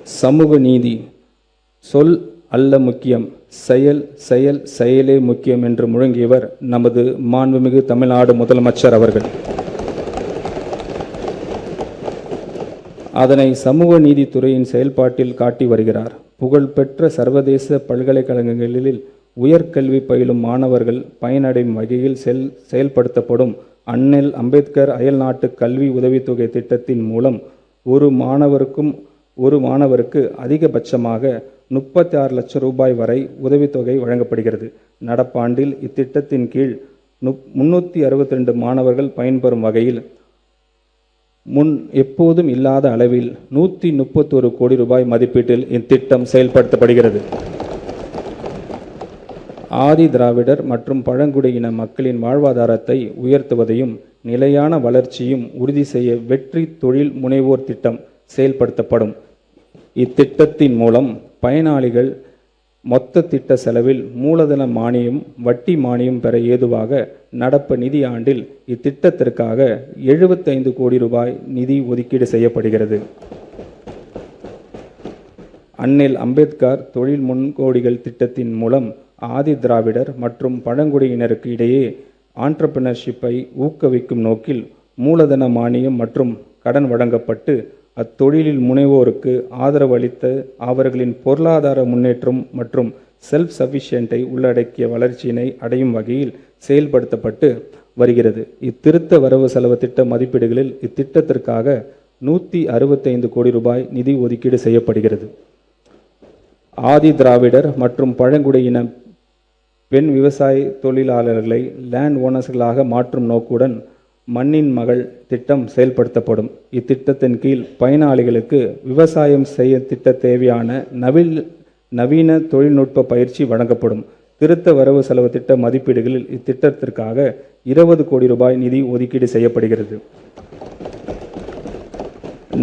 சமூக நீதி சொல் அல்ல முக்கியம், செயல் செயல் செயலே முக்கியம் என்று முழங்கியவர் நமது மாண்புமிகு தமிழ்நாடு முதலமைச்சர் அவர்கள். அதனை சமூக நீதித்துறையின் செயல்பாட்டில் காட்டி வருகிறார். புகழ்பெற்ற சர்வதேச பல்கலைக்கழகங்களில் உயர்கல்வி பயிலும் மாணவர்கள் பயனடையும் வகையில் செயல்படுத்தப்படும் அண்ணல் அம்பேத்கர் அயல்நாட்டு கல்வி உதவித்தொகை திட்டத்தின் மூலம் ஒரு மாணவருக்கு அதிகபட்சமாக 36 லட்சம் ரூபாய் வரை உதவித்தொகை வழங்கப்படுகிறது. நடப்பாண்டில் இத்திட்டத்தின் கீழ் 362 மாணவர்கள் பயன்பெறும் வகையில் முன் எப்போதும் இல்லாத அளவில் 131 கோடி ரூபாய் மதிப்பீட்டில் இத்திட்டம் செயல்படுத்தப்படுகிறது. ஆதி திராவிடர் மற்றும் பழங்குடியின மக்களின் வாழ்வாதாரத்தை உயர்த்துவதையும் நிலையான வளர்ச்சியும் உறுதி செய்ய வெற்றி தொழில் முனைவோர் திட்டம் செயல்படுத்தப்படும். இத்திட்டத்தின் மூலம் பயனாளிகள் மொத்த திட்ட செலவில் மூலதன மானியம், வட்டி மானியம் பெற ஏதுவாக நடப்பு நிதி ஆண்டில் இத்திட்டத்திற்காக 75 கோடி ரூபாய் நிதி ஒதுக்கீடு செய்யப்படுகிறது. அண்ணல் அம்பேத்கர் தொழில் முன்கோடிகள் திட்டத்தின் மூலம் ஆதி திராவிடர் மற்றும் பழங்குடியினருக்கு இடையே ஆண்டர்பிரினர்ஷிப்பை ஊக்குவிக்கும் நோக்கில் மூலதன மானியம் மற்றும் கடன் வழங்கப்பட்டு அத்தொழிலில் முனைவோருக்கு ஆதரவு அளித்து அவர்களின் பொருளாதார முன்னேற்றம் மற்றும் செல்ஃப் சஃபிஷியன்ட்டை உள்ளடக்கிய வளர்ச்சியினை அடையும் வகையில் செயல்படுத்தப்பட்டு வருகிறது. இத்திருத்த வரவு செலவு திட்ட மதிப்பீடுகளில் இத்திட்டத்திற்காக 165 கோடி ரூபாய் நிதி ஒதுக்கீடு செய்யப்படுகிறது. ஆதி திராவிடர் மற்றும் பழங்குடியின பெண் விவசாய தொழிலாளர்களை லேண்ட் ஓனர்ஸ்களாக மாற்றும் நோக்குடன் மண்ணின் மகள் திட்டம் செயல்படுத்தப்படும். இத்திட்டத்தின் கீழ் பயனாளிகளுக்கு விவசாயம் செய்ய திட்ட தேவையான நவீன தொழில்நுட்ப பயிற்சி வழங்கப்படும். திருத்த வரவு செலவு திட்ட மதிப்பீடுகளில் இத்திட்டத்திற்காக 20 கோடி ரூபாய் நிதி ஒதுக்கீடு செய்யப்படுகிறது.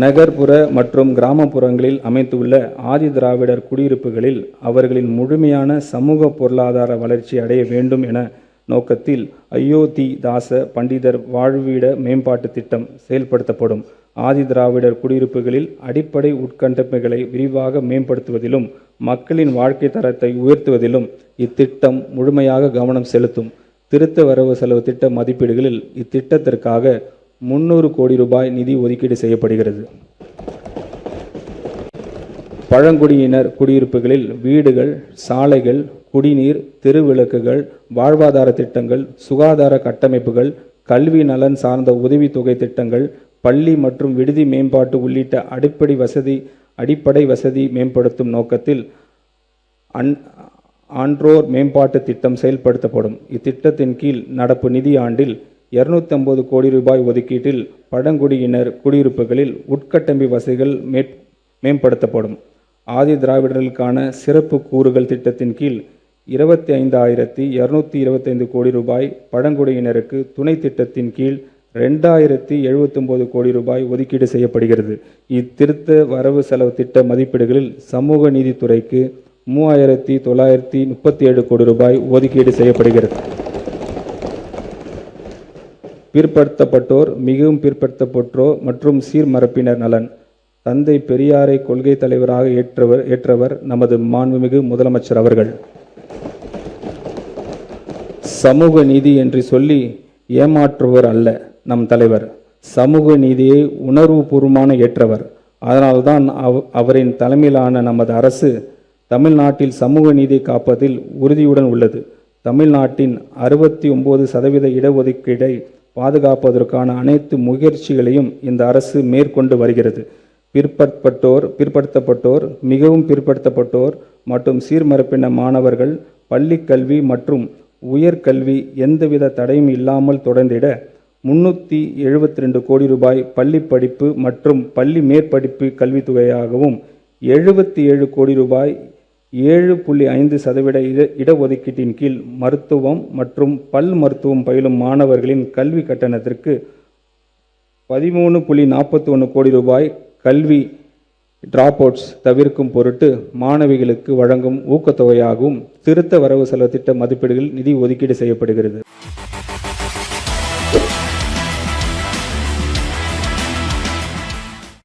நகர்ப்புற மற்றும் கிராமப்புறங்களில் அமைந்துள்ள ஆதி திராவிடர் குடியிருப்புகளில் அவர்களின் முழுமையான சமூக பொருளாதார வளர்ச்சி அடைய வேண்டும் என நோக்கத்தில் அயோத்திதாச பண்டிதர் வாழ்விட மேம்பாட்டு திட்டம் செயல்படுத்தப்படும். ஆதி திராவிடர் குடியிருப்புகளில் அடிப்படை உட்கட்டமைப்புகளை விரிவாக மேம்படுத்துவதிலும் மக்களின் வாழ்க்கை தரத்தை உயர்த்துவதிலும் இத்திட்டம் முழுமையாக கவனம் செலுத்தும். திருத்த வரவு செலவு திட்ட மதிப்பீடுகளில் இத்திட்டத்திற்காக 300 கோடி ரூபாய் நிதி ஒதுக்கீடு செய்யப்படுகிறது. பழங்குடியினர் குடியிருப்புகளில் வீடுகள், சாலைகள், குடிநீர், தெருவிளக்குகள், வாழ்வாதார திட்டங்கள், சுகாதார கட்டமைப்புகள், கல்வி நலன் சார்ந்த உதவித்தொகை திட்டங்கள், பள்ளி மற்றும் விடுதி மேம்பாட்டு உள்ளிட்ட அடிப்படை வசதி மேம்படுத்தும் நோக்கத்தில் ஆன்றோர் மேம்பாட்டு திட்டம் செயல்படுத்தப்படும். இத்திட்டத்தின் கீழ் நடப்பு நிதி ஆண்டில் 250 கோடி ரூபாய் ஒதுக்கீட்டில் பழங்குடியினர் குடியிருப்புகளில் உட்கட்டமைப்பு வசதிகள் மேம்படுத்தப்படும். ஆதி திராவிடர்களுக்கான சிறப்பு கூறுகள் திட்டத்தின் கீழ் 25,225 கோடி ரூபாய், பழங்குடியினருக்கு துணை திட்டத்தின் கீழ் 2079 கோடி ரூபாய் ஒதுக்கீடு செய்யப்படுகிறது. இத்திருத்த வரவு செலவு திட்ட மதிப்பீடுகளில் சமூக நீதித்துறைக்கு 3,937 கோடி ரூபாய் ஒதுக்கீடு செய்யப்படுகிறது. பிற்படுத்தப்பட்டோர், மிகவும் பிற்படுத்தப்பட்டோர் மற்றும் சீர்மரப்பினர் நலன் தந்தை பெரியாரை கொள்கை தலைவராக ஏற்றவர் நமது மாண்புமிகு முதலமைச்சர் அவர்கள். சமூக நீதி என்று சொல்லி ஏமாற்றுவர் அல்ல நம் தலைவர். சமூக நீதியை உணர்வுபூர்வமான ஏற்றவர். அதனால்தான் அவரின் தலைமையிலான நமது அரசு தமிழ்நாட்டில் சமூக நீதியை காப்பதில் உறுதியுடன் உள்ளது. தமிழ்நாட்டின் 69% இடஒதுக்கீடை பாதுகாப்பதற்கான அனைத்து முயற்சிகளையும் இந்த அரசு மேற்கொண்டு வருகிறது. பிற்படுத்தப்பட்டோர், மிகவும் பிற்படுத்தப்பட்டோர் மற்றும் சீர்மரப்பின மாணவர்கள் பள்ளி கல்வி மற்றும் உயர்கல்வி எந்தவித தடையும் இல்லாமல் தொடர்ந்திட 372 கோடி ரூபாய் பள்ளி படிப்பு மற்றும் பள்ளி மேற்படிப்பு கல்வித்தொகையாகவும் 77 கோடி ரூபாய் 7.5% இடஒதுக்கீட்டின் கீழ் மருத்துவம் மற்றும் பல் மருத்துவம் பயிலும் மாணவர்களின் கல்வி கட்டணத்திற்கு 13.41 கோடி ரூபாய் கல்வி டிராப் அவுட்ஸ் தவிர்க்கும் பொருட்டு மாணவிகளுக்கு வழங்கும் ஊக்கத்தொகையாகவும் திருத்த வரவு செலவு திட்ட மதிப்பீடுகள் நிதி ஒதுக்கீடு செய்யப்படுகிறது.